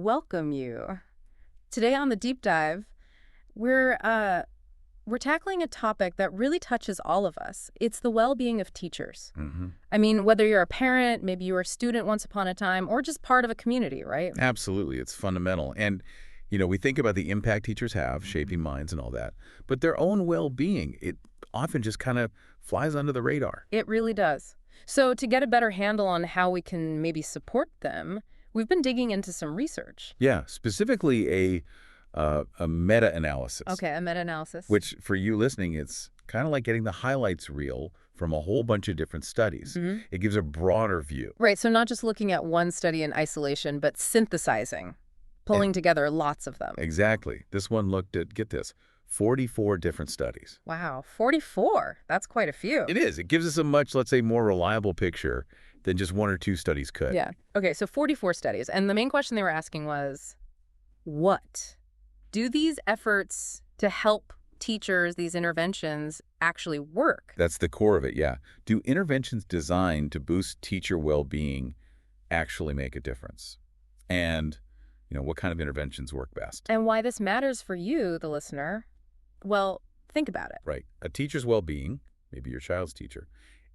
welcome you. Today on the deep dive, we're uh we're tackling a topic that really touches all of us. It's the well-being of teachers. hmm I mean, whether you're a parent, maybe you were a student once upon a time, or just part of a community, right? Absolutely. It's fundamental. And, we think about the impact teachers have, shaping minds and all that, but their own well-being, it often just kind of flies under the radar. It really does. So, to get a better handle on how we can maybe support them, we've been digging into some research. Yeah, specifically a meta-analysis, Okay, a meta-analysis. which for you listening, it's kind of like getting the highlights reel from a whole bunch of different studies. Mhm. It gives a broader view. Right, so not just looking at one study in isolation, but synthesizing, E- pulling together lots of them. Exactly. This one looked at, get this, 44 different studies. Wow, 44. That's quite a few. It is. It gives us a much, let's say, more reliable picture than just one or two studies could. Yeah. Okay, so 44 studies. And the main question they were asking was, what? Do these efforts to help teachers, these interventions, actually work? That's the core of it, yeah. Do interventions designed to boost teacher well-being actually make a difference? And, what kind of interventions work best? And why this matters for you, the listener? Well, think about it. Right. A teacher's well-being, maybe your child's teacher,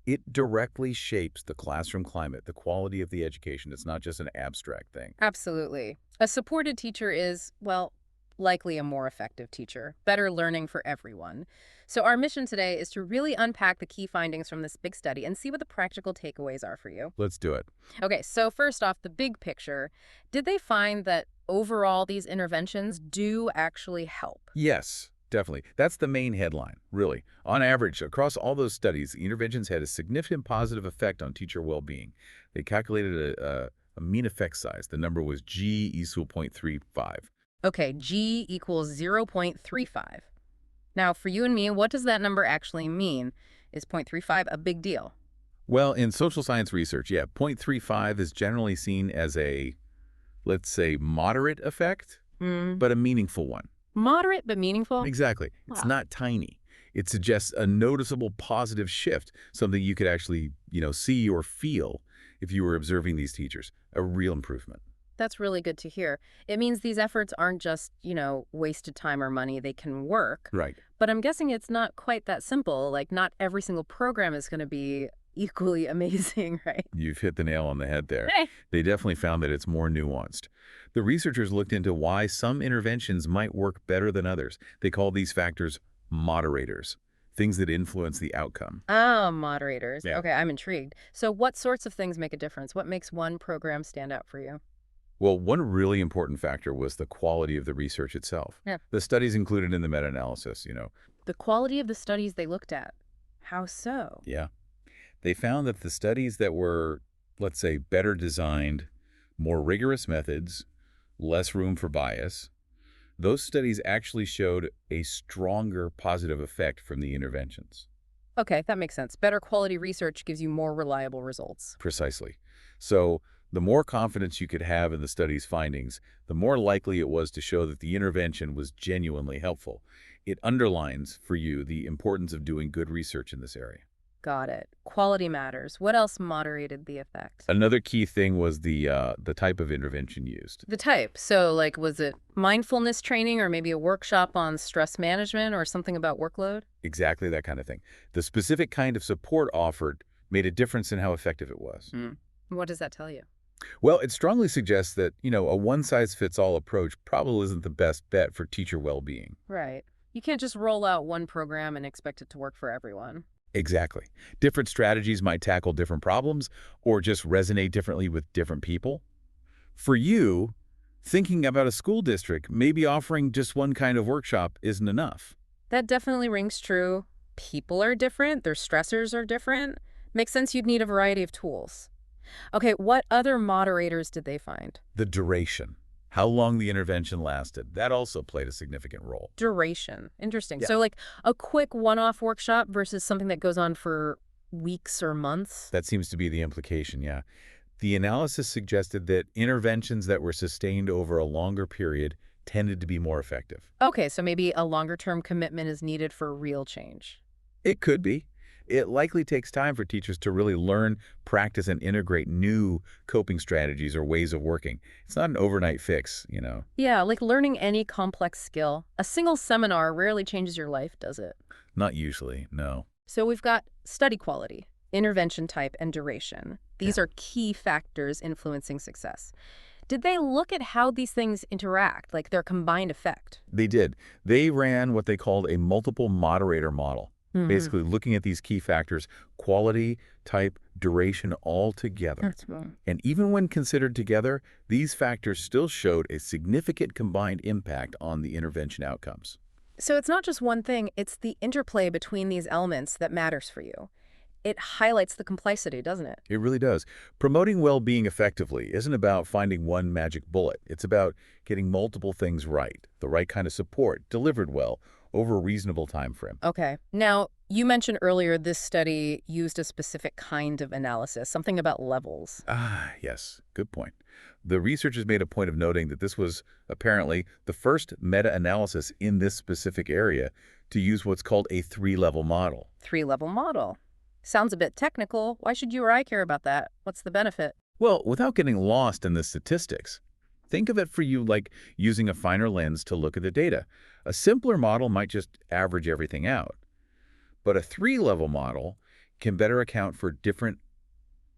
it directly shapes the classroom climate, the quality of the education. It's not just an abstract thing. Absolutely. A supported teacher is, well, likely a more effective teacher, better learning for everyone. So our mission today is to really unpack the key findings from this big study and see what the practical takeaways are for you. Let's do it. Okay, so first off, the big picture. Did they find that overall these interventions do actually help? Yes, definitely. That's the main headline, really. On average, across all those studies, the interventions had a significant positive effect on teacher well-being. They calculated a mean effect size. The number was G equal 0.35. Okay, G equals 0.35. Now, for you and me, what does that number actually mean? Is 0.35 a big deal? Well, in social science research, yeah, 0.35 is generally seen as a, let's say, moderate effect, Mm. but a meaningful one. Moderate but meaningful? Exactly. It's Wow. not tiny. It suggests a noticeable positive shift, something you could actually, see or feel if you were observing these teachers, a real improvement. That's really good to hear. It means these efforts aren't just, wasted time or money. They can work. Right. But I'm guessing it's not quite that simple. Like, not every single program is going to be equally amazing, right? You've hit the nail on the head there. Hey. They definitely found that it's more nuanced. The researchers looked into why some interventions might work better than others. They call these factors moderators, things that influence the outcome. Ah, moderators. Yeah. Okay, I'm intrigued. So what sorts of things make a difference? What makes one program stand out for you? Well, one really important factor was the quality of the research itself. Yeah. The studies included in the meta-analysis, The quality of the studies they looked at. How so? yeah. They found that the studies that were, let's say, better designed, more rigorous methods, less room for bias, those studies actually showed a stronger positive effect from the interventions. Okay, that makes sense. Better quality research gives you more reliable results. Precisely. So the more confidence you could have in the study's findings, the more likely it was to show that the intervention was genuinely helpful. It underlines for you the importance of doing good research in this area. Got it. Quality matters. What else moderated the effect? Another key thing was the type of intervention used. The type. So, like, was it mindfulness training or maybe a workshop on stress management or something about workload? Exactly that kind of thing. The specific kind of support offered made a difference in how effective it was. What does that tell you? Well, it strongly suggests that, a one-size-fits-all approach probably isn't the best bet for teacher well-being. Right. You can't just roll out one program and expect it to work for everyone. Exactly. Different strategies might tackle different problems or just resonate differently with different people. For you, thinking about a school district, maybe offering just one kind of workshop isn't enough. That definitely rings true. People are different. Their stressors are different. Makes sense you'd need a variety of tools. Okay, what other moderators did they find? The duration, how long the intervention lasted, that also played a significant role. Duration. Interesting. Yeah. So like a quick one-off workshop versus something that goes on for weeks or months? That seems to be the implication, yeah. The analysis suggested that interventions that were sustained over a longer period tended to be more effective. Okay, so maybe a longer-term commitment is needed for real change. It could be. It likely takes time for teachers to really learn, practice, and integrate new coping strategies or ways of working. It's not an overnight fix. Yeah, like learning any complex skill. A single seminar rarely changes your life, does it? Not usually, no. So we've got study quality, intervention type, and duration. Yeah. These are key factors influencing success. Did they look at how these things interact, like their combined effect? They did. They ran what they called a multiple moderator model, Hmm. basically looking at these key factors, quality, type, duration, all together. That's right. And even when considered together, these factors still showed a significant combined impact on the intervention outcomes. So it's not just one thing, it's the interplay between these elements that matters for you. It highlights the complexity, doesn't it? It really does. Promoting well-being effectively isn't about finding one magic bullet. It's about getting multiple things right, the right kind of support, delivered well, over a reasonable time frame. Okay. Now, you mentioned earlier this study used a specific kind of analysis, something about levels. Ah, yes, good point. The researchers made a point of noting that this was apparently the first meta-analysis in this specific area to use what's called a three-level model. Three-level model. Sounds a bit technical. Why should you or I care about that? What's the benefit? Well, without getting lost in the statistics, think of it for you like using a finer lens to look at the data. A simpler model might just average everything out, but a three-level model can better account for different,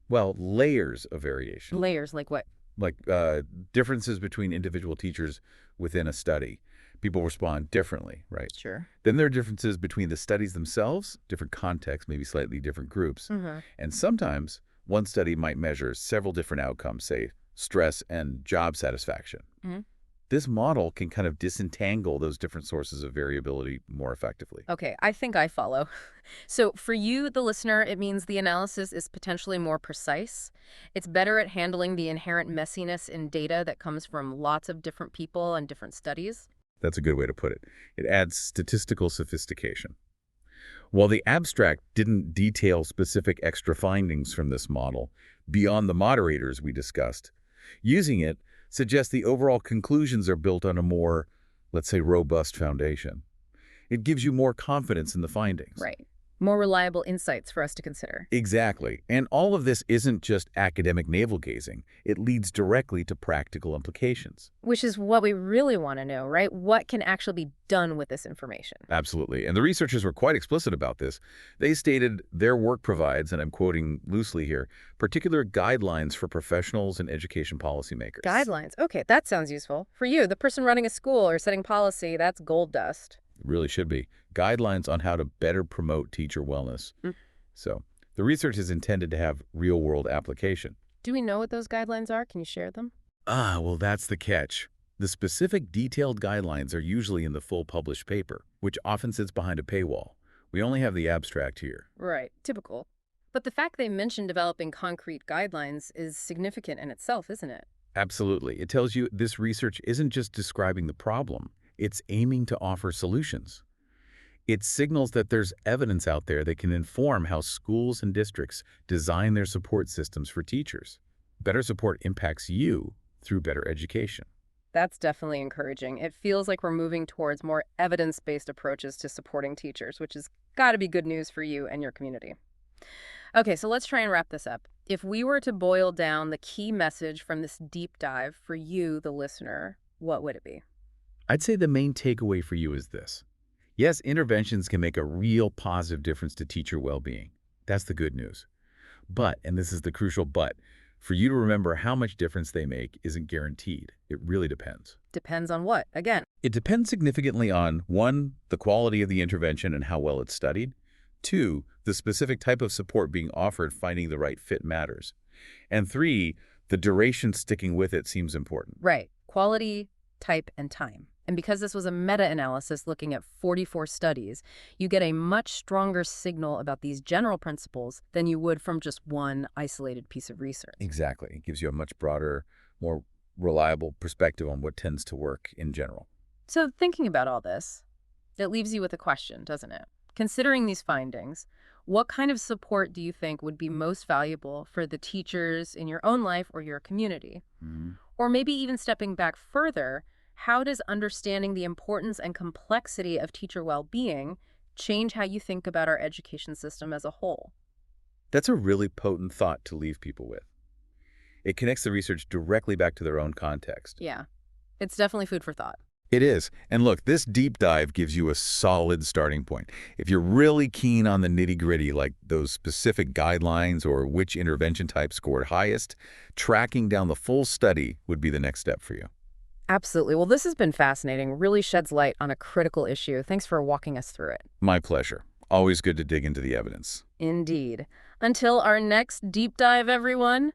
well, layers of variation, Layers like what? like differences between individual teachers within a study. People respond differently, right? Sure. Then there are differences between the studies themselves, different contexts, maybe slightly different groups. Mm-hmm. And sometimes one study might measure several different outcomes, say stress and job satisfaction. Hmm. This model can kind of disentangle those different sources of variability more effectively. Okay, I think I follow. So for you, the listener, it means the analysis is potentially more precise. It's better at handling the inherent messiness in data that comes from lots of different people and different studies. That's a good way to put it. It adds statistical sophistication. While the abstract didn't detail specific extra findings from this model beyond the moderators we discussed, using it suggests the overall conclusions are built on a more, let's say, robust foundation. It gives you more confidence in the findings. Right. More reliable insights for us to consider. Exactly. And all of this isn't just academic navel-gazing. It leads directly to practical implications. Which is what we really want to know, right? What can actually be done with this information? Absolutely. And the researchers were quite explicit about this. They stated their work provides, and I'm quoting loosely here, particular guidelines for professionals and education policymakers. Guidelines. Okay, that sounds useful. For you, the person running a school or setting policy, that's gold dust. It really should be. Guidelines on how to better promote teacher wellness. Mm. So the research is intended to have real-world application. Do we know what those guidelines are? Can you share them? Well, that's the catch. The specific detailed guidelines are usually in the full published paper, which often sits behind a paywall. We only have the abstract here. Right, typical. But the fact they mention developing concrete guidelines is significant in itself, isn't it? Absolutely. It tells you this research isn't just describing the problem. It's aiming to offer solutions. It signals that there's evidence out there that can inform how schools and districts design their support systems for teachers. Better support impacts you through better education. That's definitely encouraging. It feels like we're moving towards more evidence-based approaches to supporting teachers, which has got to be good news for you and your community. Okay, so let's try and wrap this up. If we were to boil down the key message from this deep dive for you, the listener, what would it be? I'd say the main takeaway for you is this. Yes, interventions can make a real positive difference to teacher well-being. That's the good news. But, and this is the crucial but, for you to remember how much difference they make isn't guaranteed. It really depends. Depends on what? Again. It depends significantly on, 1, the quality of the intervention and how well it's studied. 2, the specific type of support being offered, finding the right fit matters. And 3, the duration sticking with it seems important. Right. Quality, type, and time. And because this was a meta-analysis looking at 44 studies, you get a much stronger signal about these general principles than you would from just one isolated piece of research. Exactly. It gives you a much broader, more reliable perspective on what tends to work in general. So thinking about all this, it leaves you with a question, doesn't it? Considering these findings, what kind of support do you think would be most valuable for the teachers in your own life or your community? Or maybe even stepping back further, how does understanding the importance and complexity of teacher well-being change how you think about our education system as a whole? That's a really potent thought to leave people with. It connects the research directly back to their own context. Yeah, it's definitely food for thought. It is. And look, this deep dive gives you a solid starting point. If you're really keen on the nitty-gritty, like those specific guidelines or which intervention type scored highest, tracking down the full study would be the next step for you. Absolutely. Well, this has been fascinating. Really sheds light on a critical issue. Thanks for walking us through it. My pleasure. Always good to dig into the evidence. Indeed. Until our next deep dive, everyone.